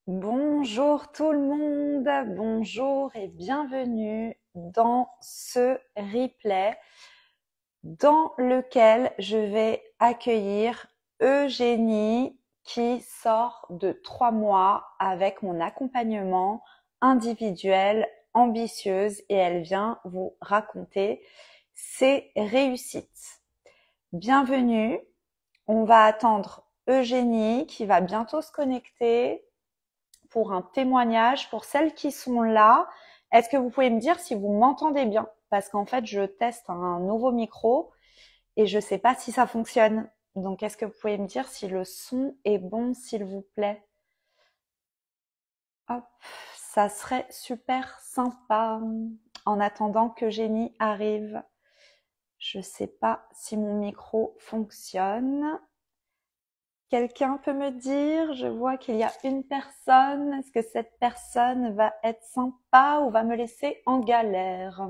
Bonjour tout le monde, bonjour et bienvenue dans ce replay dans lequel je vais accueillir Eugénie qui sort de 3 mois avec mon accompagnement individuel ambitieuse et elle vient vous raconter ses réussites. Bienvenue, on va attendre Eugénie qui va bientôt se connecter pour un témoignage. Pour celles qui sont là, est-ce que vous pouvez me dire si vous m'entendez bien? Parce qu'en fait, je teste un nouveau micro et je ne sais pas si ça fonctionne. Donc, est-ce que vous pouvez me dire si le son est bon, s'il vous plaît? Hop, ça serait super sympa. En attendant que Jenny arrive, je ne sais pas si mon micro fonctionne. Quelqu'un peut me dire, je vois qu'il y a une personne, est-ce que cette personne va être sympa ou va me laisser en galère?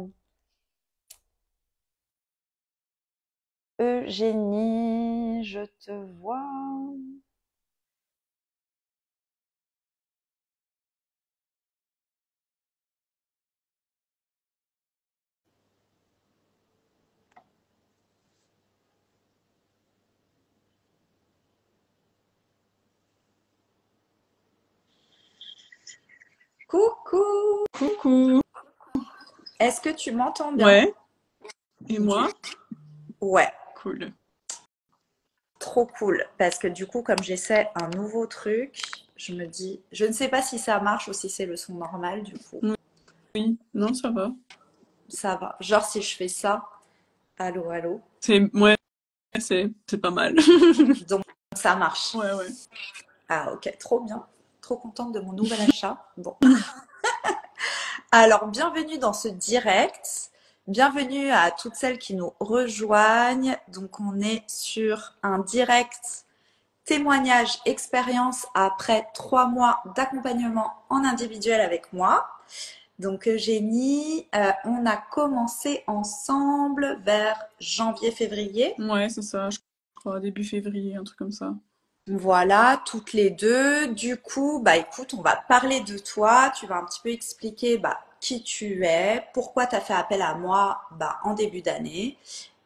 Eugénie, je te vois. Coucou, Coucou. est-ce que tu m'entends bien? Ouais, et moi? Ouais, Cool. trop cool. Parce que du coup, comme j'essaie un nouveau truc, je me dis, je ne sais pas si ça marche ou si c'est le son normal du coup. Oui, non, ça va. Ça va. Genre si je fais ça, allô, allô. Ouais, c'est pas mal. Donc ça marche. Ouais, ouais. Ah ok, trop bien. Trop contente de mon nouvel achat. Bon. Alors, bienvenue dans ce direct. Bienvenue à toutes celles qui nous rejoignent. Donc, on est sur un direct témoignage expérience après 3 mois d'accompagnement en individuel avec moi. Donc, Eugénie, on a commencé ensemble vers janvier-février. Ouais, c'est ça, je crois, début février, un truc comme ça. Voilà, toutes les deux. Du coup, bah écoute, on va parler de toi. Tu vas un petit peu expliquer qui tu es, pourquoi tu as fait appel à moi en début d'année.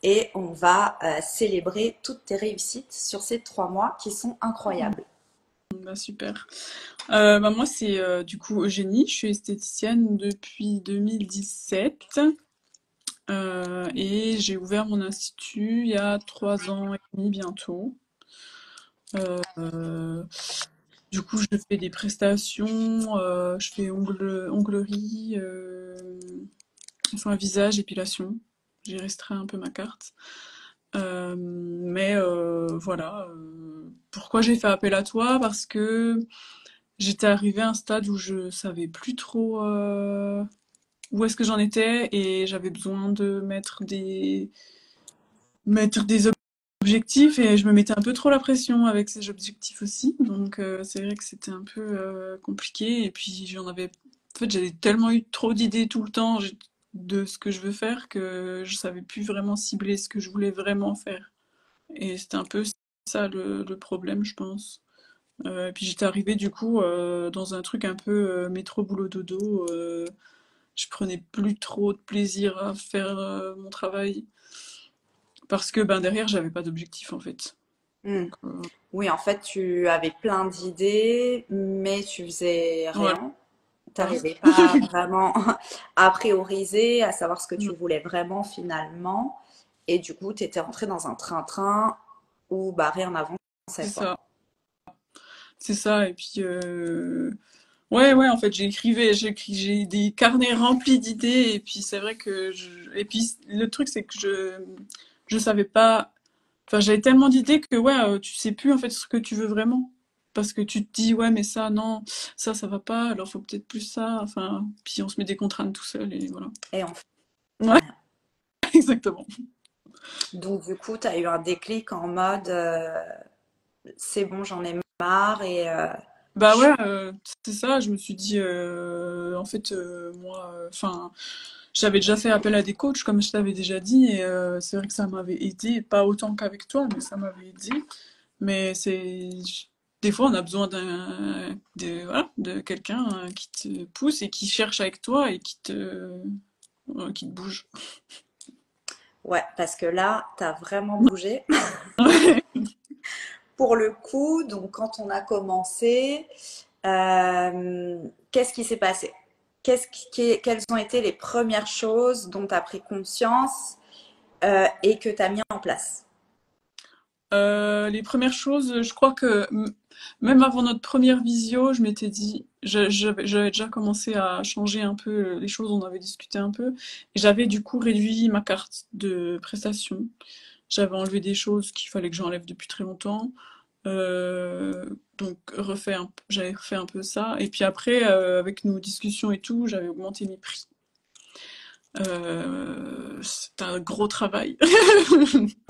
Et on va célébrer toutes tes réussites sur ces 3 mois qui sont incroyables. Bah, super. Moi, c'est du coup Eugénie, je suis esthéticienne depuis 2017 et j'ai ouvert mon institut il y a 3 ans et demi bientôt. Euh, Du coup, je fais des prestations, je fais onglerie, enfin visage, épilation. J'ai restreint un peu ma carte. Mais voilà. Pourquoi j'ai fait appel à toi? Parce que j'étais arrivée à un stade où je savais plus trop où est-ce que j'en étais et j'avais besoin de mettre des objectifs et je me mettais un peu trop la pression avec ces objectifs aussi. Donc c'est vrai que c'était un peu compliqué. Et puis en fait, j'avais tellement eu trop d'idées tout le temps de ce que je veux faire que je savais plus vraiment cibler ce que je voulais vraiment faire. Et c'était un peu ça le problème, je pense. Et puis j'étais arrivée du coup dans un truc un peu métro boulot dodo. Je prenais plus trop de plaisir à faire mon travail parce que derrière j'avais pas d'objectif en fait. Hmm. Donc, Oui, en fait, tu avais plein d'idées, mais tu faisais voilà. rien. Tu n'arrivais pas vraiment à prioriser, à savoir ce que tu voulais vraiment finalement. Et du coup, tu étais entré dans un train-train où rien n'avançait, C'est quoi. ça, c'est ça. Et puis, ouais, ouais, en fait, j'ai des carnets remplis d'idées. Et puis, c'est vrai que et puis, le truc, c'est que je savais pas, enfin, j'avais tellement d'idées que, ouais, tu sais plus, en fait, ce que tu veux vraiment. Parce que tu te dis, ouais, mais ça, non, ça va pas, alors faut peut-être plus ça. Enfin, puis on se met des contraintes tout seul et voilà. Et on fait Ouais, rien. exactement. Donc, du coup, tu as eu un déclic en mode c'est bon, j'en ai marre et Bah je- ouais, c'est ça, je me suis dit, en fait, moi, enfin, j'avais déjà fait appel à des coachs, comme je t'avais déjà dit, et c'est vrai que ça m'avait aidé, pas autant qu'avec toi, mais ça m'avait aidé. Mais des fois, on a besoin voilà, de quelqu'un qui te pousse et qui cherche avec toi et qui te bouge. Ouais, parce que là, t'as vraiment bougé. Pour le coup, donc quand on a commencé, qu'est-ce qui s'est passé? Quelles ont été les premières choses dont tu as pris conscience et que tu as mis en place? Les premières choses, je crois que même avant notre première visio, je m'étais dit, j'avais déjà commencé à changer un peu les choses, on avait discuté un peu, et j'avais du coup réduit ma carte de prestation. J'avais enlevé des choses qu'il fallait que j'enlève depuis très longtemps. Donc j'avais refait un peu ça. Et puis après, avec nos discussions et tout, j'avais augmenté mes prix. C'est un gros travail.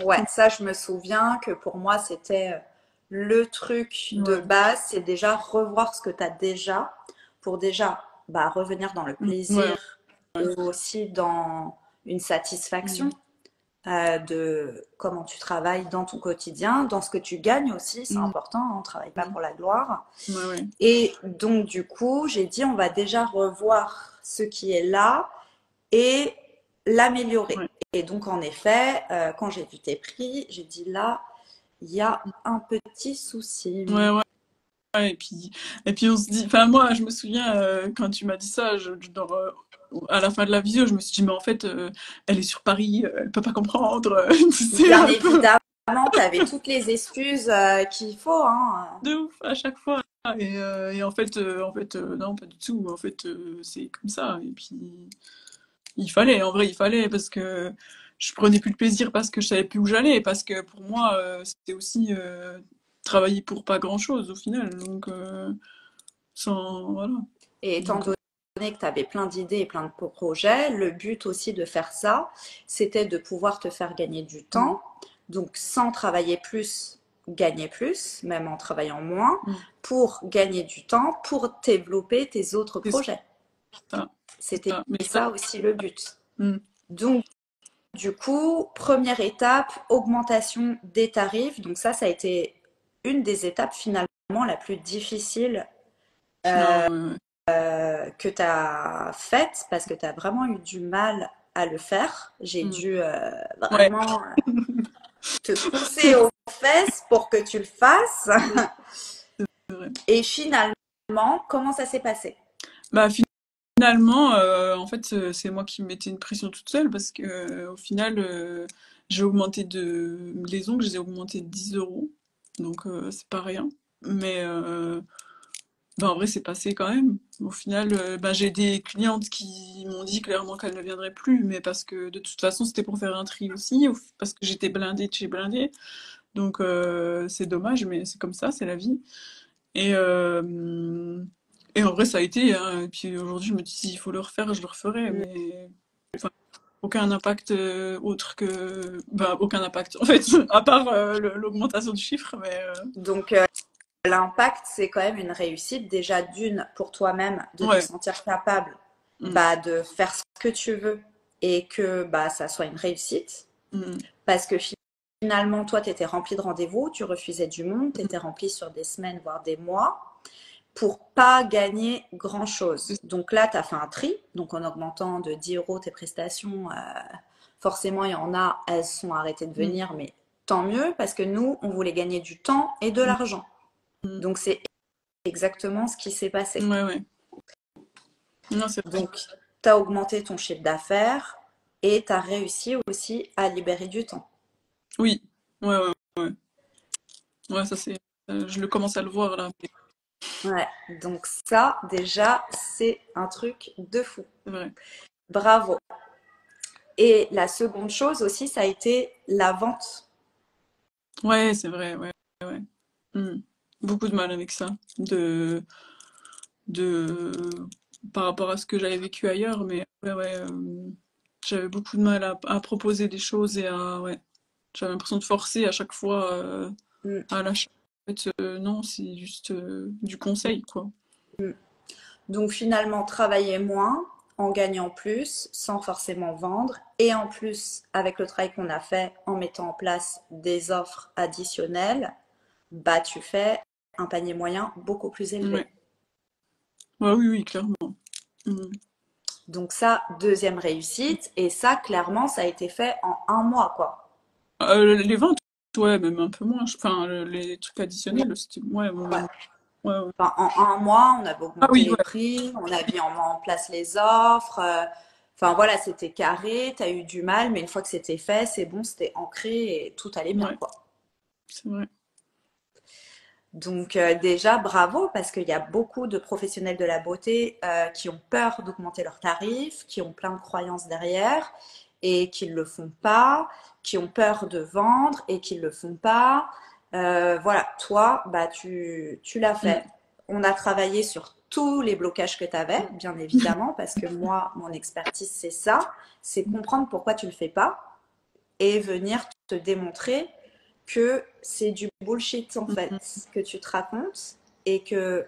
Ouais, ça, je me souviens que pour moi, c'était le truc de Ouais. base, c'est déjà revoir ce que tu as déjà pour déjà bah, revenir dans le Ouais, plaisir et aussi dans une satisfaction mm, de comment tu travailles dans ton quotidien, dans ce que tu gagnes aussi, c'est mm, important, hein, on ne travaille pas mm. pour la gloire. Ouais, ouais. Et donc, du coup, j'ai dit, on va déjà revoir ce qui est là et l'améliorer. Ouais. Et donc, en effet, quand j'ai vu tes prix, j'ai dit là, il y a un petit souci. Ouais, ouais. Ouais, et puis on se dit, enfin moi je me souviens quand tu m'as dit ça, à la fin de la visio, je me suis dit mais en fait elle est sur Paris, elle peut pas comprendre, tu sais Bien un peu évidemment, tu avais toutes les excuses qu'il faut. Hein. de ouf à chaque fois. Et en fait non pas du tout. En fait c'est comme ça. Et puis il fallait, en vrai il fallait parce que je prenais plus de plaisir parce que je savais plus où j'allais, parce que pour moi c'était aussi travailler pour pas grand chose au final. Donc sans voilà. Et étant Donc donné que tu avais plein d'idées et plein de projets, le but aussi de faire ça, c'était de pouvoir te faire gagner du mm, temps. Donc, sans travailler plus, gagner plus, même en travaillant moins, mm. pour gagner du temps, pour développer tes autres C'est projets. ça, c'est C'était ça. Mais ça, ça aussi le but. mm, Donc, du coup, première étape, augmentation des tarifs. Donc ça a été une des étapes finalement la plus difficile non, ouais, ouais. que tu as faite parce que tu as vraiment eu du mal à le faire. J'ai Mm. dû Ouais, vraiment te pousser aux fesses pour que tu le fasses. c'est vrai. Et finalement, comment ça s'est passé? Bah finalement, en fait, c'est moi qui me mettais une pression toute seule parce que au final, j'ai augmenté les ongles, je les ai augmentés de 10 euros, donc c'est pas rien. Mais bah, en vrai, c'est passé quand même. Au final, bah, j'ai des clientes qui m'ont dit clairement qu'elles ne viendraient plus, mais parce que de toute façon, c'était pour faire un tri aussi, parce que j'étais blindée de chez blindée. Donc c'est dommage, mais c'est comme ça, c'est la vie. Et, euh, et en vrai, ça a été, hein. Et puis aujourd'hui, je me dis, s'il faut le refaire, je le referai. Mais enfin, aucun impact autre que. Bah, aucun impact, en fait, à part l'augmentation du chiffre. Mais Donc l'impact, c'est quand même une réussite déjà d'une pour toi-même de te ouais. sentir capable Mm, bah, de faire ce que tu veux et que bah, ça soit une réussite. mm, Parce que finalement, toi, tu étais rempli de rendez-vous, tu refusais du monde, tu mm. étais rempli sur des semaines, voire des mois, pour pas gagner grand-chose. Donc là, tu as fait un tri, donc en augmentant de 10 euros tes prestations, forcément, il y en a, elles sont arrêtées de Mm, venir, mais tant mieux, parce que nous, on voulait gagner du temps et de mm, l'argent. mm. Donc c'est exactement ce qui s'est passé. Ouais, ouais. Non, c'est vrai. Donc, tu as augmenté ton chiffre d'affaires et tu as réussi aussi à libérer du temps. Oui. Ouais, ouais, ouais. Ouais, ça c'est. Je le commence à le voir là. Ouais, donc ça, déjà, c'est un truc de fou. C'est vrai. Bravo. Et la seconde chose aussi, ça a été la vente. Ouais, c'est vrai. Ouais, ouais. Mm. Beaucoup de mal avec ça. De par rapport à ce que j'avais vécu ailleurs, mais ouais, ouais, j'avais beaucoup de mal à proposer des choses et à ouais, j'avais l'impression de forcer à chaque fois Mm, à lâcher. En fait, non, c'est juste du conseil, quoi. mm. Donc finalement, travailler moins en gagnant plus sans forcément vendre. Et en plus, avec le travail qu'on a fait en mettant en place des offres additionnelles, bah tu fais un panier moyen beaucoup plus élevé. Ouais. Ouais, oui, oui, clairement. Mm. Donc ça, deuxième réussite. Et ça, clairement, ça a été fait en un mois, quoi. Les ventes, ouais, même un peu moins. Enfin, les trucs additionnels, c'était, ouais, bon, Ouais. même, ouais, ouais. Enfin, en un mois, on avait Ah augmenté oui, les ouais, prix, on a mis en place les offres. Enfin voilà, c'était carré, tu as eu du mal, mais une fois que c'était fait, c'est bon, c'était ancré et tout allait bien, ouais, quoi. c'est vrai. Donc déjà, bravo, parce qu'il y a beaucoup de professionnels de la beauté qui ont peur d'augmenter leurs tarifs, qui ont plein de croyances derrière et qui ne le font pas, qui ont peur de vendre et qui ne le font pas. Voilà, toi, bah, tu l'as Mm. fait. On a travaillé sur tous les blocages que tu avais, bien évidemment, parce que moi, mon expertise, c'est ça, c'est comprendre pourquoi tu ne le fais pas et venir te démontrer que c'est du bullshit en fait Mm. que tu te racontes et que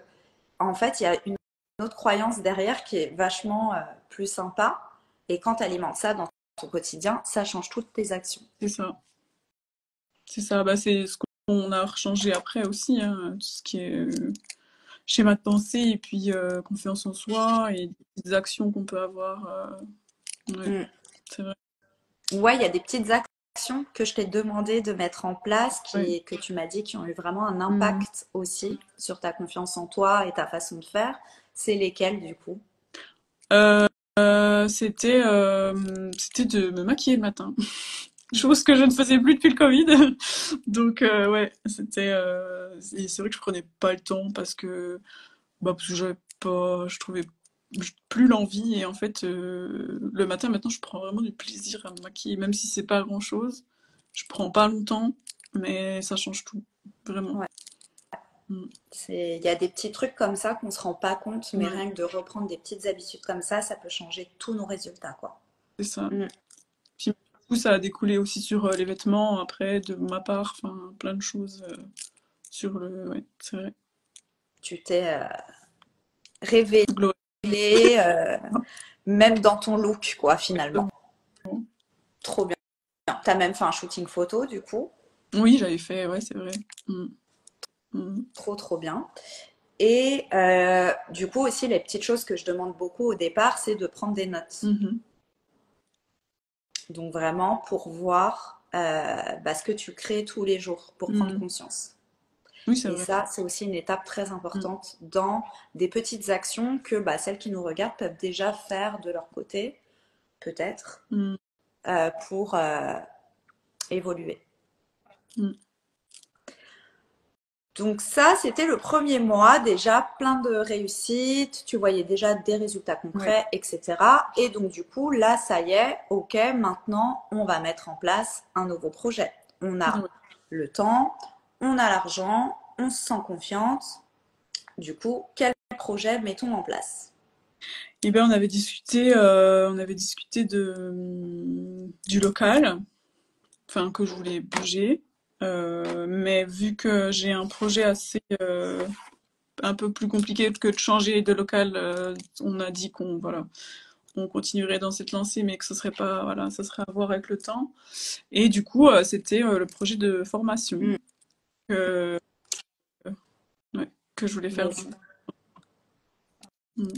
en fait il y a une autre croyance derrière qui est vachement plus sympa et quand tu alimentes ça dans ton quotidien, ça change toutes tes actions. C'est ça. C'est ça. Bah, c'est ce qu'on a rechangé après aussi, hein, tout ce qui est schéma de pensée et puis confiance en soi et des actions qu'on peut avoir. Ouais, Mm. c'est vrai. Ouais, il y a des petites actions que je t'ai demandé de mettre en place Ouais. que tu m'as dit qui ont eu vraiment un Mm. impact aussi sur ta confiance en toi et ta façon de faire. C'est lesquelles du coup? Euh, c'était de me maquiller le matin. Chose que je ne faisais plus depuis le Covid. Donc ouais, c'est vrai que je prenais pas le temps parce que j'avais pas, je trouvais plus l'envie et en fait le matin maintenant je prends vraiment du plaisir à me maquiller même si c'est pas grand-chose. Je prends pas longtemps mais ça change tout, vraiment. Ouais. Mm. Il y a des petits trucs comme ça qu'on se rend pas compte, mais Ouais, rien que de reprendre des petites habitudes comme ça peut changer tous nos résultats, quoi. c'est ça. Mm. Puis du coup ça a découlé aussi sur les vêtements après de ma part, enfin plein de choses sur le ouais, c'est vrai. Tu t'es révélé, Glow- même dans ton look, quoi, finalement. Trop bien. T'as même fait un shooting photo, du coup. Oui, j'avais fait, ouais, c'est vrai. Mm. Mm. Trop, trop bien. Et du coup, aussi, les petites choses que je demande beaucoup au départ, c'est de prendre des notes. Mhm. Donc, vraiment, pour voir bah, ce que tu crées tous les jours, pour prendre Mm. conscience. Oui, c'est Et vrai. ça, c'est aussi une étape très Mm. importante dans des petites actions que bah, celles qui nous regardent peuvent déjà faire de leur côté, peut-être, Mm. pour évoluer. Mm. Donc ça, c'était le premier mois, déjà plein de réussites, tu voyais déjà des résultats Ouais. concrets, etc. Et donc du coup, là, ça y est, ok, maintenant, on va mettre en place un nouveau projet. On a Ouais. le temps, on a l'argent, on se sent confiante. Du coup, quel projet mettons en place? Eh ben, on avait discuté du local, enfin que je voulais bouger. Mais vu que j'ai un projet assez un peu plus compliqué que de changer de local, on a dit qu'on voilà, on continuerait dans cette lancée, mais que ce serait pas voilà, ça serait à voir avec le temps. Et du coup, c'était le projet de formation Hmm, que, ouais, que je voulais faire. vas-y, Mm.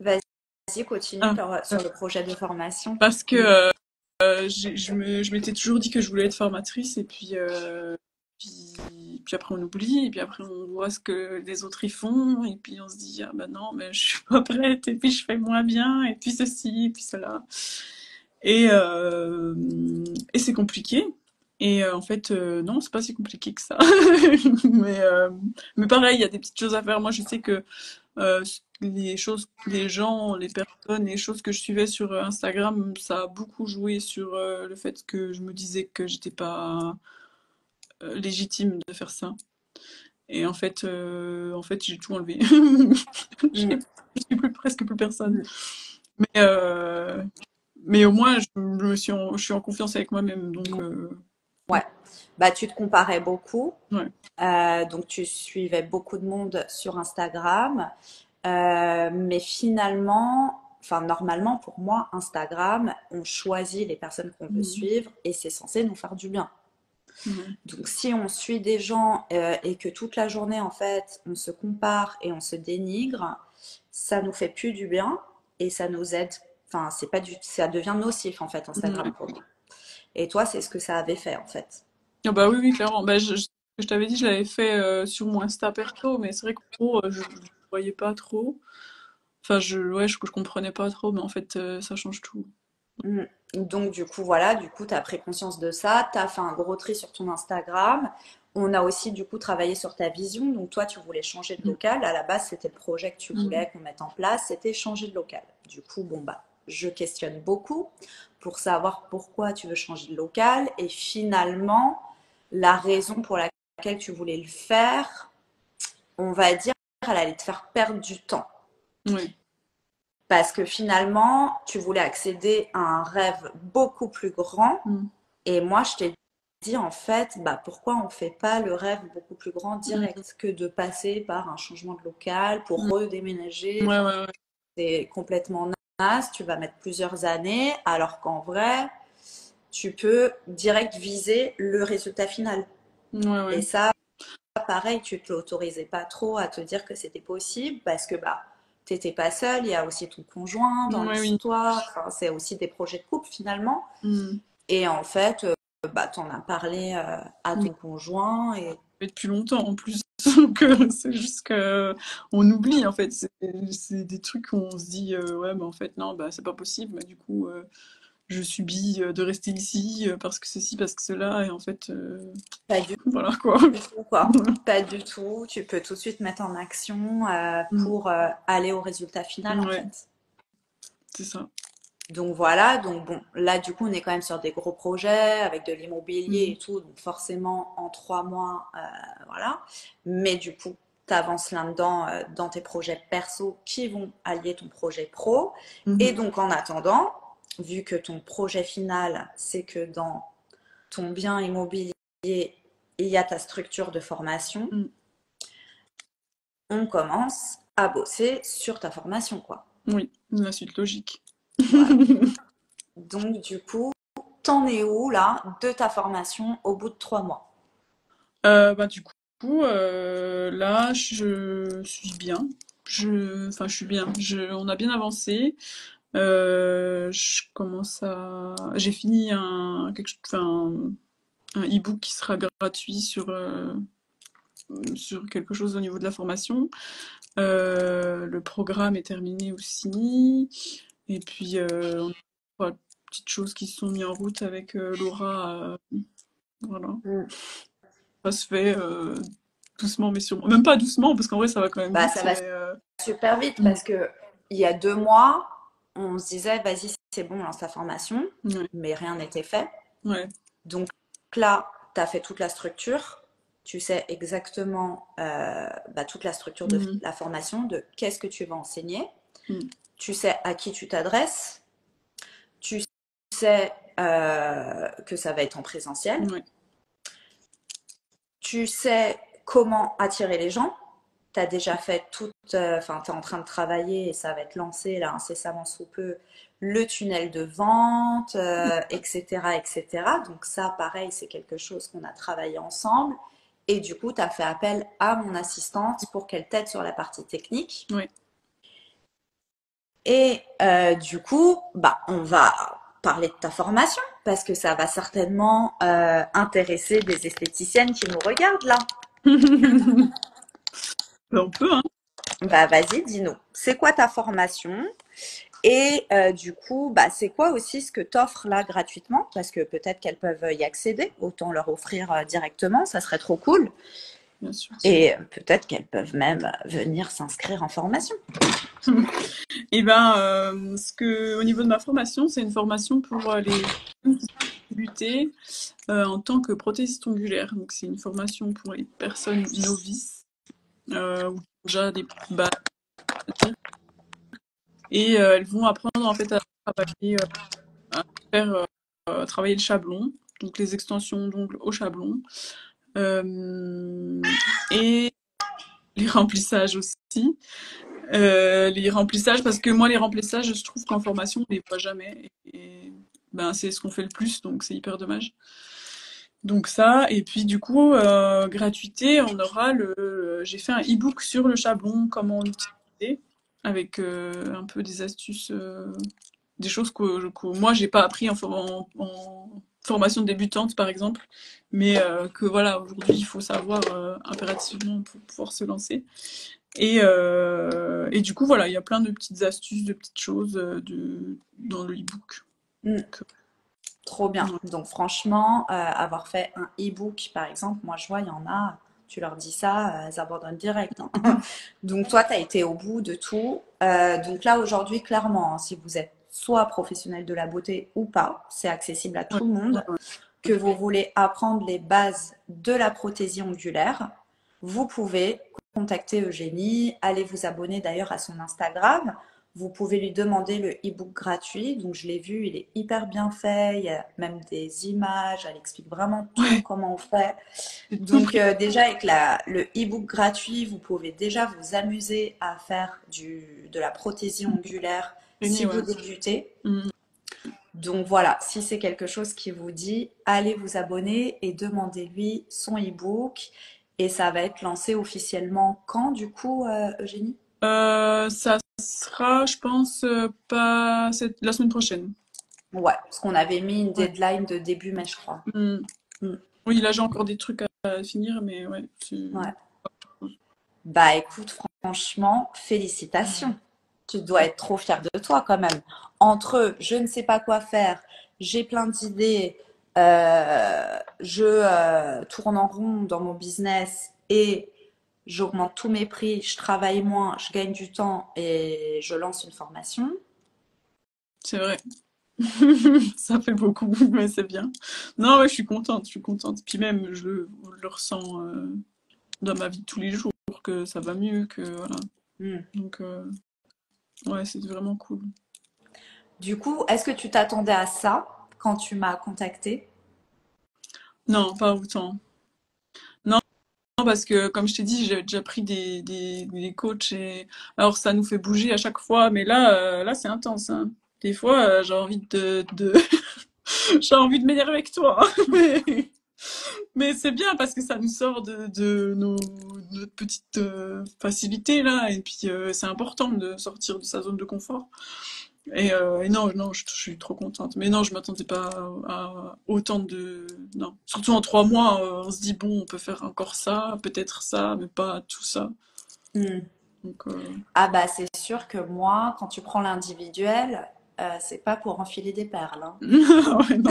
vas-y, continue Ah, sur le projet de formation. parce que je m'étais toujours dit que je voulais être formatrice et puis après on oublie et puis après on voit ce que les autres y font et puis on se dit ah bah non mais je suis pas prête et puis je fais moins bien et puis ceci et puis cela et euh, et c'est compliqué et en fait non c'est pas si compliqué que ça mais euh, mais pareil il y a des petites choses à faire. Moi je sais que les choses, les gens, les personnes, les choses que je suivais sur Instagram, ça a beaucoup joué sur le fait que je me disais que j'étais pas légitime de faire ça. Et en fait, j'ai tout enlevé. Hmm, Je suis plus, presque plus personne. hmm. Mais, euh, mais au moins, je suis en confiance avec moi-même. Donc, Ouais, bah tu te comparais beaucoup. ouais. Donc tu suivais beaucoup de monde sur Instagram. Mais finalement, enfin normalement pour moi, Instagram, on choisit les personnes qu'on veut Mhm. suivre et c'est censé nous faire du bien. Ouais. Donc, si on suit des gens et que toute la journée, en fait, on se compare et on se dénigre, ça nous fait plus du bien et ça nous aide. Enfin, c'est pas du, ça devient nocif, en fait, Ouais. Instagram pour nous. Et toi, c'est ce que ça avait fait, en fait. Ah bah oui, oui, clairement. Bah, je t'avais dit, je l'avais fait sur mon Insta perso, mais c'est vrai qu'en gros, je voyais pas trop. Enfin, ouais, je comprenais pas trop, mais en fait, ça change tout. Mm. Donc, du coup, voilà, du coup, tu as pris conscience de ça, tu as fait un gros tri sur ton Instagram. On a aussi, du coup, travaillé sur ta vision. Donc, toi, tu voulais changer de Mm. local. À la base, c'était le projet que tu Mm. voulais qu'on mette en place, c'était changer de local. Du coup, bon, bah, je questionne beaucoup pour savoir pourquoi tu veux changer de local et finalement, la raison pour laquelle tu voulais le faire, on va dire, elle allait te faire perdre du temps. Ouais. Parce que finalement, tu voulais accéder à un rêve beaucoup plus grand. Mm. Et moi, je t'ai dit, en fait, bah, pourquoi on ne fait pas le rêve beaucoup plus grand Mm. direct que de passer par un changement de local pour Mm. redéménager. Ouais, Enfin, ouais, ouais. c'est complètement naze. Tu vas mettre plusieurs années, alors qu'en vrai, tu peux direct viser le résultat final. Ouais, Et ouais. ça, pareil, tu te l'autorisais pas trop à te dire que c'était possible parce que bah, t'étais pas seule, il y a aussi ton conjoint dans Ouais, oui. l'histoire, enfin, c'est aussi des projets de couple finalement. Mm. Et en fait, bah, t'en as parlé à Mm. ton conjoint et Et depuis longtemps en plus. Donc, c'est juste que on oublie en fait. C'est des trucs où on se dit ouais, mais en fait, non, bah, c'est pas possible. Bah, du coup, je subis de rester ici parce que ceci, parce que cela. Et en fait, pas du voilà quoi. tout quoi. Pas du tout. Tu peux tout de suite mettre en action Mm. pour aller au résultat final en Ouais, fait. c'est ça. Donc voilà, donc bon, là du coup on est quand même sur des gros projets avec de l'immobilier Mm. et tout, donc forcément en 3 mois, voilà. Mais du coup, tu avances là-dedans dans tes projets perso qui vont allier ton projet pro. Et Mhm. donc en attendant, vu que ton projet final, c'est que dans ton bien immobilier, il y a ta structure de formation, Mm. on commence à bosser sur ta formation, quoi. Oui, la suite logique. Voilà. Donc du coup, t'en es où là de ta formation au bout de 3 mois? Bah, du coup, là, je suis bien. Enfin, je suis bien. On a bien avancé. Je commence à. J'ai fini enfin, un e-book qui sera gratuit sur quelque chose au niveau de la formation. Le programme est terminé aussi. Et puis, on a trois petites choses qui se sont mises en route avec Laura. Voilà. Mm. Ça se fait doucement, mais sûrement. Même pas doucement, parce qu'en vrai, ça va quand même Bah, ça vite. va Mais, super vite mm, parce que il y a 2 mois, on se disait, vas-y, c'est bon, lance ta formation, ouais, mais rien n'était fait. ouais, Donc là, tu as fait toute la structure, tu sais exactement bah, toute la structure de mm, la formation, de qu'est-ce que tu vas enseigner, mm, tu sais à qui tu t'adresses, tu sais que ça va être en présentiel, ouais, tu sais comment attirer les gens. Tu as déjà fait toute, enfin, tu es en train de travailler et ça va être lancé là incessamment sous peu, le tunnel de vente, etc., etc. Donc ça, pareil, c'est quelque chose qu'on a travaillé ensemble. Et du coup, tu as fait appel à mon assistante pour qu'elle t'aide sur la partie technique. ouais. Et du coup, bah, on va parler de ta formation parce que ça va certainement intéresser des esthéticiennes qui nous regardent là. Ben, on peut, hein. Bah vas-y, dis-nous, c'est quoi ta formation? Et du coup, bah, c'est quoi aussi ce que tu offres là gratuitement? Parce que peut-être qu'elles peuvent y accéder, autant leur offrir directement, ça serait trop cool. Bien sûr. Et peut-être qu'elles peuvent même venir s'inscrire en formation. Et ben, au niveau de ma formation, c'est une formation pour les personnes qui sont débuter en tant que prothésiste ongulaire. Donc, c'est une formation pour les personnes novices ou qui ont déjà des bases. Et elles vont apprendre en fait à travailler, à faire travailler le chablon, donc les extensions d'ongles au chablon, et les remplissages aussi. Les remplissages, parce que moi, les remplissages, je trouve qu'en formation, on les voit jamais. Et ben, c'est ce qu'on fait le plus, donc c'est hyper dommage. Donc ça, et puis du coup, gratuité, on aura j'ai fait un e-book sur le charbon, comment l'utiliser, avec un peu des astuces, des choses que moi j'ai pas appris en formation débutante par exemple, mais que voilà, aujourd'hui il faut savoir impérativement pour pouvoir se lancer. Et du coup, voilà, il y a plein de petites astuces, de petites choses dans le e-book. Mm. Donc, Trop bien. ouais. Donc franchement, avoir fait un e-book, par exemple, moi je vois, il y en a, tu leur dis ça, elles abandonnent direct, hein. Donc toi, tu as été au bout de tout. Donc là, aujourd'hui, clairement, hein, si vous êtes soit professionnel de la beauté ou pas, c'est accessible à Ouais, tout le ouais, monde, ouais. que vous voulez apprendre les bases de la prothésie ongulaire, vous pouvez contacter Eugénie, allez vous abonner d'ailleurs à son Instagram. Vous pouvez lui demander le e-book gratuit. Donc, je l'ai vu, il est hyper bien fait. Il y a même des images. Elle explique vraiment tout, Ouais, comment on fait. c'est tout Donc, déjà, avec le e-book gratuit, vous pouvez déjà vous amuser à faire de la prothésie ongulaire imprégné, si ouais. vous débutez. Mm. Donc voilà, si c'est quelque chose qui vous dit, allez vous abonner et demandez-lui son e-book. Et ça va être lancé officiellement quand, du coup, Eugénie? Ça sera, je pense, pas la semaine prochaine. Ouais, parce qu'on avait mis une Ouais. deadline de début mai, je crois. Mm. Mm, Oui, là j'ai encore des trucs à finir, mais ouais. ouais. Bah écoute, franchement, félicitations. Tu dois être trop fière de toi quand même. Entre je ne sais pas quoi faire, j'ai plein d'idées, je tourne en rond dans mon business et j'augmente tous mes prix, je travaille moins, je gagne du temps et je lance une formation. C'est vrai. Ça fait beaucoup, mais c'est bien. Non, ouais, je suis contente, je suis contente. Puis même, je le ressens dans ma vie de tous les jours, que ça va mieux, que voilà. Hmm. Donc, ouais, c'est vraiment cool. Du coup, est-ce que tu t'attendais à ça quand tu m'as contacté? Non, pas autant. Non, parce que comme je t'ai dit, j'ai déjà pris des coachs et alors ça nous fait bouger à chaque fois, mais là c'est intense, hein. Des fois, j'ai envie j'ai envie de m'énerver avec toi, hein. Mais c'est bien parce que ça nous sort de notre petite facilité là, et puis c'est important de sortir de sa zone de confort. Et non, non, je suis trop contente. Mais non, je m'attendais pas à autant de... Non. Surtout en 3 mois, on se dit, bon, on peut faire encore ça, peut-être ça, mais pas tout ça. Hmm. Donc, Ah bah c'est sûr que moi, quand tu prends l'individuel, c'est pas pour enfiler des perles, hein. ouais, non,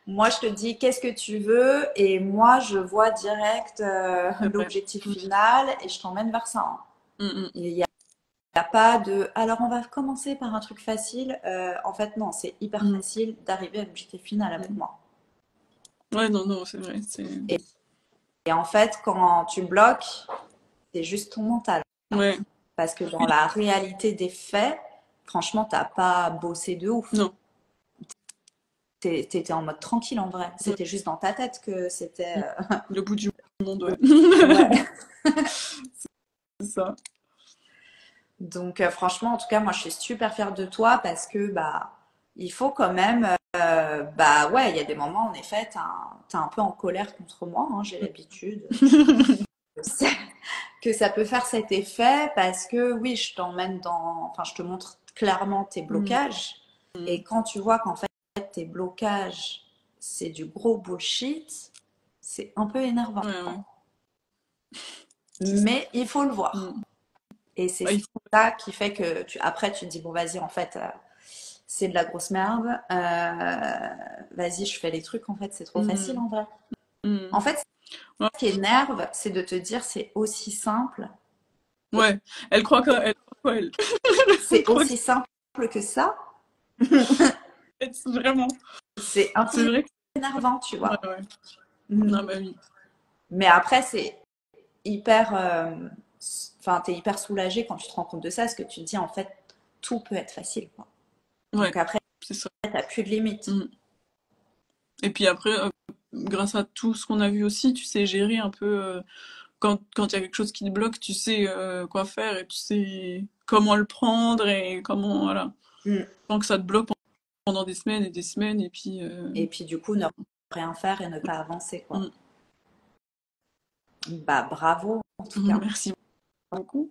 Moi, je te dis qu'est-ce que tu veux et moi, je vois direct c'est vrai. l'objectif final et je t'emmène vers ça, hein. Mm, mm, Il n'y a pas de alors on va commencer par un truc facile. En fait, non, c'est hyper mm, facile d'arriver à l'objectif final avec mm. moi. Ouais, non, non, c'est vrai. Et en fait, quand tu bloques, c'est juste ton mental. Ouais, Parce que dans oui, la réalité des faits, franchement, t'as pas bossé de ouf. non. T'étais en mode tranquille en vrai. Ouais, C'était juste dans ta tête que c'était. mm. Le bout du monde, ouais. Ouais. C'est ça. Donc franchement, en tout cas, moi, je suis super fière de toi parce que bah, il faut quand même. Bah ouais, il y a des moments, en effet, t'es un peu en colère contre moi, hein, j'ai l'habitude. C'est- Que ça peut faire cet effet parce que oui, je t'emmène dans. Enfin, je te montre clairement tes Mm, blocages. Et quand tu vois qu'en fait, tes blocages, c'est du gros bullshit, c'est un peu énervant. ouais, ouais. C'est ça. Mais il faut le voir. Mm. Et c'est Bah, il faut... ça qui fait que après, tu te dis, bon, vas-y, en fait, c'est de la grosse merde. Vas-y, je fais les trucs. En fait, c'est trop facile Mm, en vrai. En mm. fait, Ouais, ce qui énerve, c'est de te dire, c'est aussi simple. ouais. Elle croit quoi, elle? Elle C'est croit que aussi simple que ça. c'est vraiment... C'est un C'est peu vrai que... énervant, tu Ouais, vois. ouais. Mhm. Non, bah oui. Mais après, c'est hyper. Enfin, t'es hyper soulagé quand tu te rends compte de ça, parce que tu te dis, en fait, tout peut être facile, quoi. Ouais, Donc après, c'est ça. t'as plus de limites. Mm. Et puis après, grâce à tout ce qu'on a vu aussi, tu sais gérer un peu quand il y a quelque chose qui te bloque, tu sais quoi faire et tu sais comment le prendre et comment voilà. Mm. Tant que ça te bloque, pendant des semaines et des semaines, et puis Et puis du coup, ne rien faire et ne pas avancer, quoi. mm, Bah, bravo, en tout cas. merci beaucoup.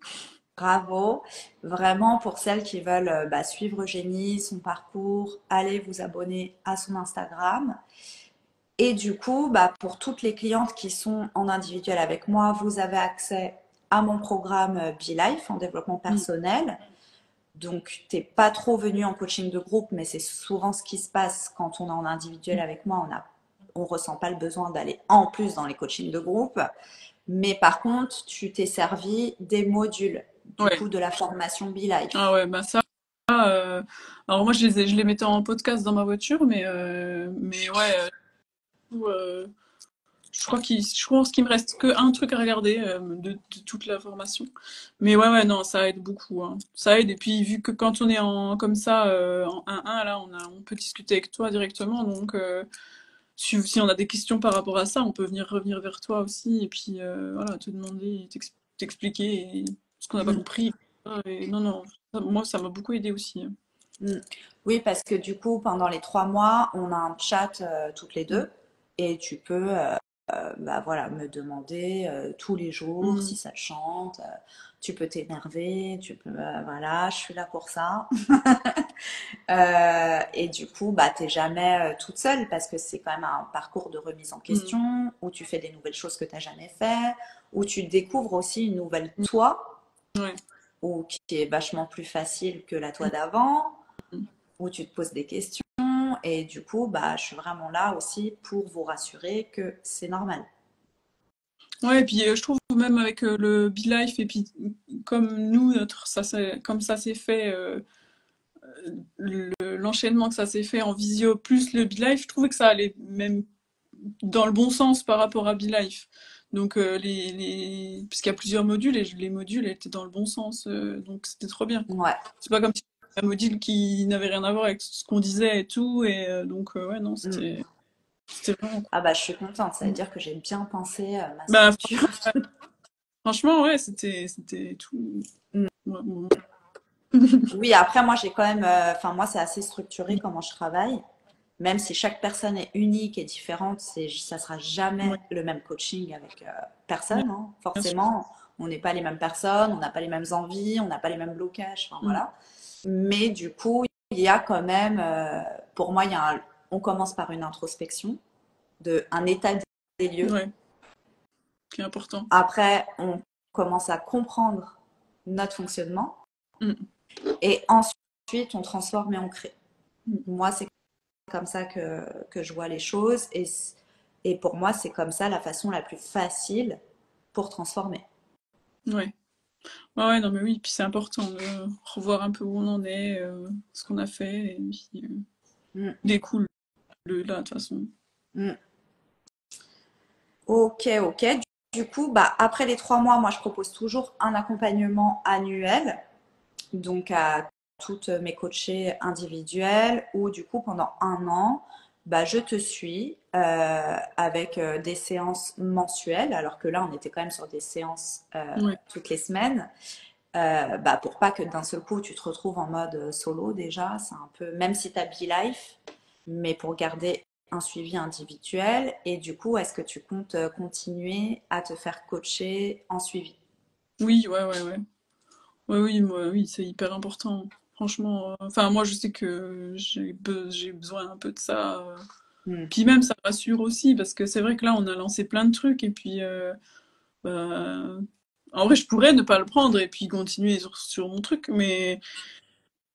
Bravo. Vraiment, pour celles qui veulent bah, suivre Eugénie, son parcours, allez vous abonner à son Instagram. Et du coup, bah, pour toutes les clientes qui sont en individuel avec moi, vous avez accès à mon programme Be Life en développement Mm, personnel. Donc, t'es pas trop venu en coaching de groupe, mais c'est souvent ce qui se passe quand on est en individuel mm. avec moi. On ressent pas le besoin d'aller en plus dans les coachings de groupe. Mais par contre, tu t'es servi des modules, du Ouais. coup, de la formation Be Ah Life. ouais, bah ça. Alors moi, je les mettais en podcast dans ma voiture, mais ouais, je pense qu'il me reste que un truc à regarder de toute la formation. Mais ouais, non, ça aide beaucoup, hein. Ça aide. Et puis, vu que quand on est comme ça, en 1-1, là, on peut discuter avec toi directement. Donc, si on a des questions par rapport à ça, on peut revenir vers toi aussi. Et puis, voilà, te demander, t'expliquer ce qu'on n'a pas Mm, compris. Et non, non, moi, ça m'a beaucoup aidé aussi, hein. mm. Oui, parce que du coup, pendant les 3 mois, on a un chat toutes les Mm, deux et tu peux bah, voilà, me demander tous les jours mm, si ça te chante. Tu peux t'énerver, tu peux, voilà, je suis là pour ça. Et du coup, bah, t'es jamais toute seule parce que c'est quand même un parcours de remise en mm, question où tu fais des nouvelles choses que t'as jamais fait, où tu découvres aussi une nouvelle toi, ouais. ou qui est vachement plus facile que la toi d'avant, Mm. où tu te poses des questions. Et du coup, bah, je suis vraiment là aussi pour vous rassurer que c'est normal. Ouais, et puis je trouve même avec le Be Life, et puis comme nous, comme ça s'est fait, l'enchaînement que ça s'est fait en visio plus le Be Life, je trouvais que ça allait même dans le bon sens par rapport à Be Life. Donc, puisqu'il y a plusieurs modules, et les modules étaient dans le bon sens, donc c'était trop bien. Ouais. C'est pas comme si c'était un module qui n'avait rien à voir avec ce qu'on disait et tout, et donc, ouais, non, Mm. c'était vraiment Ah bah, je suis contente. Ça veut cool. dire que j'ai bien pensé ma Bah, structure. franchement, ouais, c'était tout. Mm. Ouais, bon. Oui, après, moi, j'ai quand même, enfin, moi, c'est assez structuré comment je travaille. Même si chaque personne est unique et différente, ça sera jamais Ouais, le même coaching avec bien personne, hein. sûr. Forcément, on n'est pas les mêmes personnes, on n'a pas les mêmes envies, on n'a pas les mêmes blocages, enfin Mm. voilà. Mais du coup, il y a quand même, pour moi, on commence par une introspection, un état des lieux. Ouais, qui est important. Après, on commence à comprendre notre fonctionnement Mm. et ensuite, on transforme et on crée. Mm. Moi, c'est comme ça que je vois les choses et pour moi, c'est comme ça la façon la plus facile pour transformer. Ouais. Ouais, non, mais oui, puis c'est important de revoir un peu où on en est, ce qu'on a fait, et puis Mm, découle là, de toute façon. mm. Ok, ok. Du coup, bah, après les 3 mois, moi, je propose toujours un accompagnement annuel, donc à toutes mes coachées individuelles, où du coup, pendant un an, bah, je te suis avec des séances mensuelles, alors que là, on était quand même sur des séances Ouais, toutes les semaines. Bah, pour pas que d'un seul coup tu te retrouves en mode solo déjà, c'est un peu, même si tu as Be-Life, mais pour garder un suivi individuel. Et du coup, est-ce que tu comptes continuer à te faire coacher en suivi? oui, ouais. Ouais, oui, moi, oui, c'est hyper important. Franchement, enfin, moi, je sais que j'ai besoin un peu de ça. Hmm. Puis même, ça rassure aussi, parce que c'est vrai que là, on a lancé plein de trucs, et puis, bah, en vrai, je pourrais ne pas le prendre et puis continuer sur mon truc, mais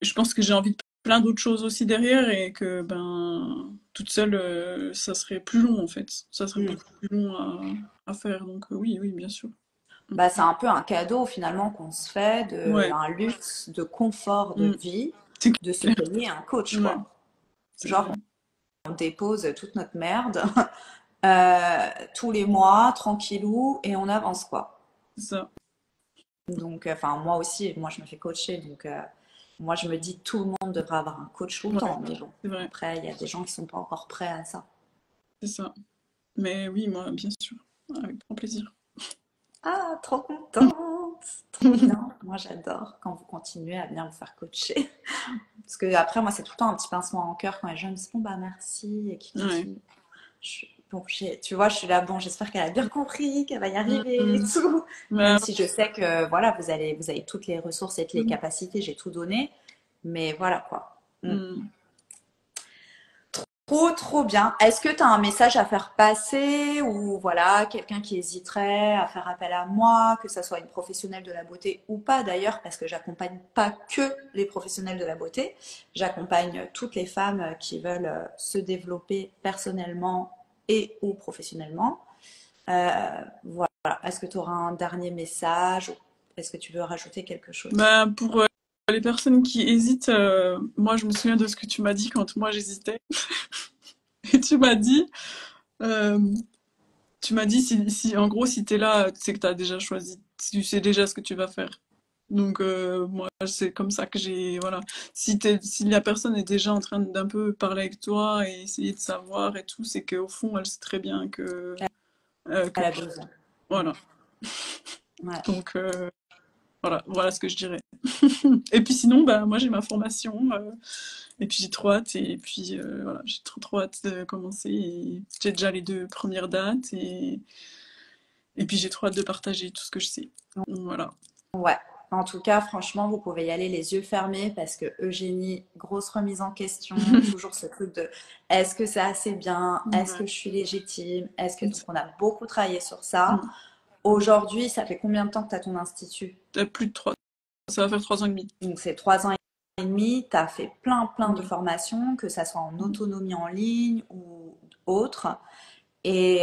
je pense que j'ai envie de plein d'autres choses aussi derrière, et que, ben, toute seule, ça serait plus long, en fait. Ça serait Hmm. beaucoup plus long à faire. Donc, oui, bien sûr. Bah, c'est un peu un cadeau finalement qu'on se fait, Ouais, un luxe de confort de mm, vie, c'est de se clair. payer un coach, Ouais, quoi. c'est Genre, vrai. on dépose toute notre merde tous les mois, tranquillou, et on avance, quoi. C'est ça. Donc, enfin, moi aussi, moi, je me fais coacher. Donc, moi, je me dis, tout le monde devrait avoir un coach tout le Ouais, temps. Mais bon, c'est vrai. après, il y a des gens qui sont pas encore prêts à ça. C'est ça. Mais oui, moi, bien sûr. Avec grand plaisir. Ah, trop content! Trop bien. Moi, j'adore quand vous continuez à bien vous faire coacher. Parce que après, moi, c'est tout le temps un petit pincement en cœur quand les gens me disent bon, bah merci et qui Ouais. continuent. Bon, tu vois, je suis là, bon, j'espère qu'elle a bien compris, qu'elle va y arriver et Mm. tout. Même Bah, si je sais que, voilà, vous avez toutes les ressources et toutes les capacités, j'ai tout donné. Mais voilà, quoi. mm. Trop, trop bien. Est-ce que tu as un message à faire passer ou voilà, quelqu'un qui hésiterait à faire appel à moi, que ça soit une professionnelle de la beauté ou pas d'ailleurs, parce que j'accompagne pas que les professionnels de la beauté, j'accompagne toutes les femmes qui veulent se développer personnellement et ou professionnellement. Voilà. Est-ce que tu auras un dernier message ou est-ce que tu veux rajouter quelque chose? Bah, pour les personnes qui hésitent, moi je me souviens de ce que tu m'as dit quand moi j'hésitais. Et euh, tu m'as dit si en gros si t'es là, c'est que t'as déjà choisi, tu sais déjà ce que tu vas faire. Donc moi c'est comme ça que j'ai voilà. Si la personne est déjà en train d'un peu parler avec toi et essayer de savoir et tout, c'est qu'au fond elle sait très bien que Elle a besoin. voilà. Ouais. Donc voilà ce que je dirais. Et puis sinon bah moi j'ai ma formation et puis j'ai trop hâte et puis voilà j'ai trop hâte de commencer et j'ai déjà les 2 premières dates et puis j'ai trop hâte de partager tout ce que je sais. Voilà. Ouais. En tout cas, franchement, vous pouvez y aller les yeux fermés parce que Eugénie, grosse remise en question, toujours ce truc de est-ce que c'est assez bien? Est-ce Ouais. que je suis légitime? Est-ce que donc on a beaucoup travaillé sur ça. Mm. Aujourd'hui, ça fait combien de temps que tu as ton institut? Plus de 3. Ça va faire 3 ans et demi. Donc c'est 3 ans et demi, tu as fait plein de Mm. formations, que ça soit en Mm. autonomie en ligne ou autre. Et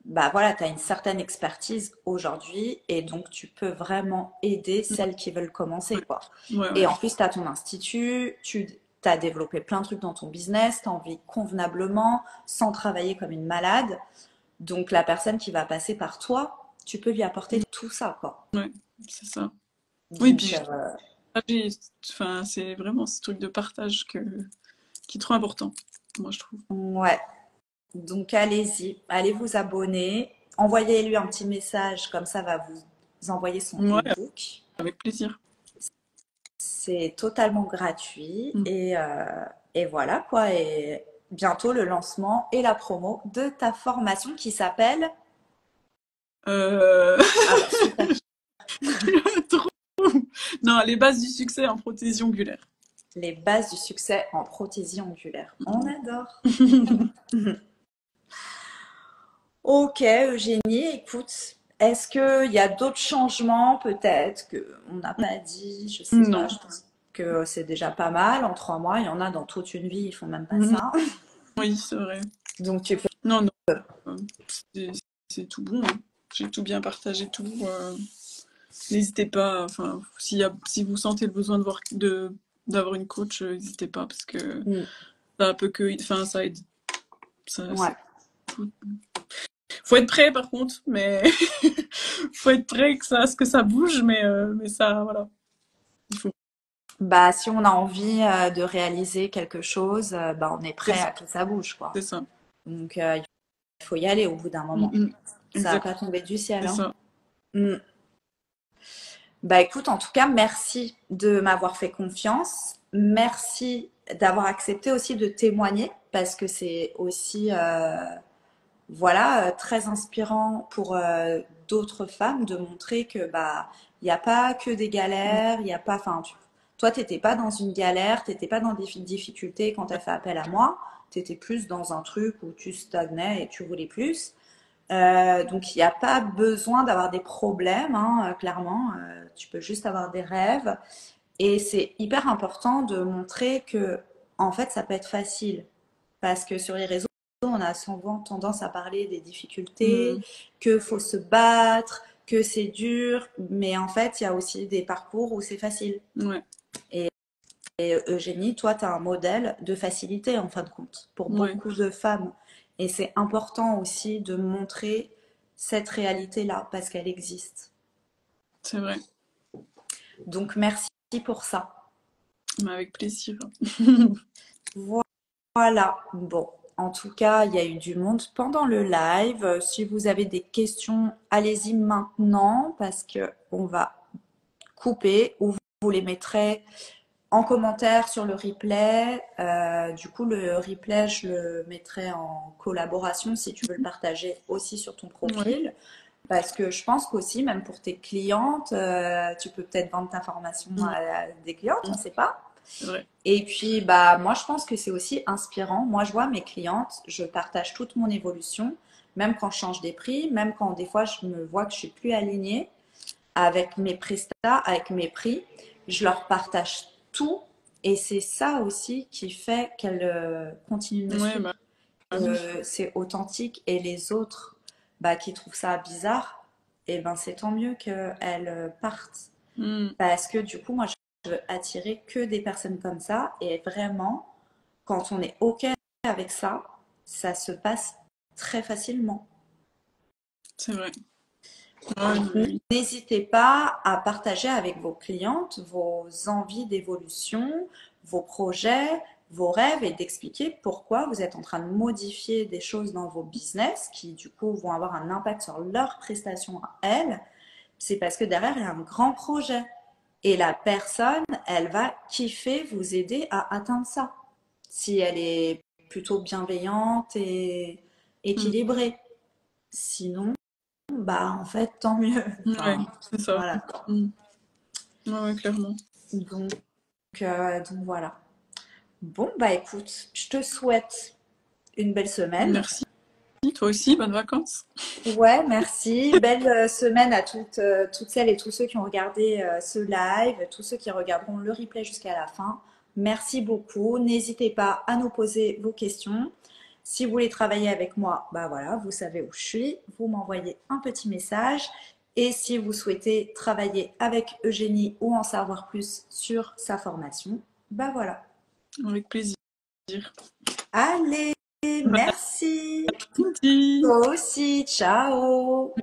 bah voilà, tu as une certaine expertise aujourd'hui et donc tu peux vraiment aider celles qui veulent commencer, quoi. Ouais, Et ouais. en plus, tu as ton institut, tu as développé plein de trucs dans ton business, tu en vis convenablement, sans travailler comme une malade. Donc la personne qui va passer par toi, tu peux lui apporter tout ça, quoi. Ouais, c'est ça. Oui, puis Donc j'ai partagé. Enfin, c'est vraiment ce truc de partage qui est trop important, moi je trouve. ouais, donc allez-y, allez vous abonner, envoyez-lui un petit message, comme ça va vous envoyer son Ouais, e-book. avec plaisir. C'est totalement gratuit Mm. et voilà quoi. Et bientôt le lancement et la promo de ta formation qui s'appelle. Euh... Ah bah super. trop. Non, les bases du succès en prothésie ongulaire. Les bases du succès en prothésie ongulaire. On adore. Ok, Eugénie, écoute, est-ce qu'il y a d'autres changements peut-être qu'on n'a pas dit? Je sais pas, Non. je pense que c'est déjà pas mal. En 3 mois, il y en a dans toute une vie, ils font même pas Mm. ça. Oui, c'est vrai. Donc tu peux. Non, non. euh, C'est c'est tout bon, hein. J'ai tout bien partagé, tout. N'hésitez pas, enfin, si vous sentez le besoin d'avoir une coach, n'hésitez pas parce que Mm, ça peut que, enfin, ça aide. ouais. Tout. Faut être prêt par contre, mais faut être prêt que ça bouge, mais ça, voilà. Il faut. Bah, si on a envie de réaliser quelque chose, bah, on est C'est prêt ça, à que ça bouge, quoi. c'est ça. Donc, il faut y aller au bout d'un Mm, moment. mm. Ça va Exact, pas tomber du ciel, c'est hein. ça. Mm. Bah, écoute, en tout cas, merci de m'avoir fait confiance. Merci d'avoir accepté aussi de témoigner parce que c'est aussi, voilà, très inspirant pour d'autres femmes de montrer que bah il n'y a pas que des Mm. galères, il y a pas, enfin, toi t'étais pas dans une galère, t'étais pas dans des difficultés quand tu as fait appel à moi, t'étais plus dans un truc où tu stagnais et tu voulais plus. Donc il n'y a pas besoin d'avoir des problèmes, hein, clairement. Tu peux juste avoir des rêves et c'est hyper important de montrer que en fait ça peut être facile parce que sur les réseaux on a souvent tendance à parler des difficultés, Mm. que faut se battre, que c'est dur, mais en fait, il y a aussi des parcours où c'est facile. Ouais, Et Eugénie, toi, tu as un modèle de facilité en fin de compte pour ouais, beaucoup de femmes. Et c'est important aussi de montrer cette réalité-là parce qu'elle existe. c'est vrai. Donc, merci pour ça. Mais avec plaisir. Voilà. Bon. En tout cas, il y a eu du monde pendant le live. Si vous avez des questions, allez-y maintenant parce que on va couper ou vous les mettrez en commentaire sur le replay. Du coup, le replay, je le mettrai en collaboration si tu veux le partager aussi sur ton Ouais. profil. Parce que je pense qu'aussi, même pour tes clientes, tu peux peut-être vendre ta formation à des clientes, on ne sait pas. C'est vrai. Et puis, bah, moi, je pense que c'est aussi inspirant. Moi, je vois mes clientes, je partage toute mon évolution, même quand je change des prix, même quand des fois je me vois que je suis plus alignée avec mes prestats, avec mes prix, je leur partage tout. Et c'est ça aussi qui fait qu'elles continuent de me Ouais, suivre. bah oui. C'est authentique et les autres bah, qui trouvent ça bizarre, et ben c'est tant mieux qu'elles partent. Mm. Parce que du coup, moi, je veux attirer que des personnes comme ça. Et vraiment, quand on est OK avec ça, ça se passe très facilement. C'est vrai. Ouais, Donc, non, mais oui. n'hésitez pas à partager avec vos clientes vos envies d'évolution, vos projets, vos rêves et d'expliquer pourquoi vous êtes en train de modifier des choses dans vos business qui, du coup, vont avoir un impact sur leurs prestations à elles. C'est parce que derrière, il y a un grand projet. Et la personne, elle va kiffer vous aider à atteindre ça. Si elle est plutôt bienveillante et Mm. équilibrée. Sinon, bah en fait, tant mieux. Ouais, Enfin, c'est ça. voilà. Mm. Ouais, ouais, clairement. Donc, donc voilà. Bon, bah écoute, je te souhaite une belle semaine. Merci. Toi aussi, bonnes vacances. Ouais, merci. Belle semaine à toutes celles et tous ceux qui ont regardé ce live, tous ceux qui regarderont le replay jusqu'à la fin. Merci beaucoup. N'hésitez pas à nous poser vos questions. Si vous voulez travailler avec moi, bah voilà, vous savez où je suis. Vous m'envoyez un petit message. Et si vous souhaitez travailler avec Eugénie ou en savoir plus sur sa formation, bah voilà. Avec plaisir. Allez, Bon merci. appétit. Toi aussi, ciao.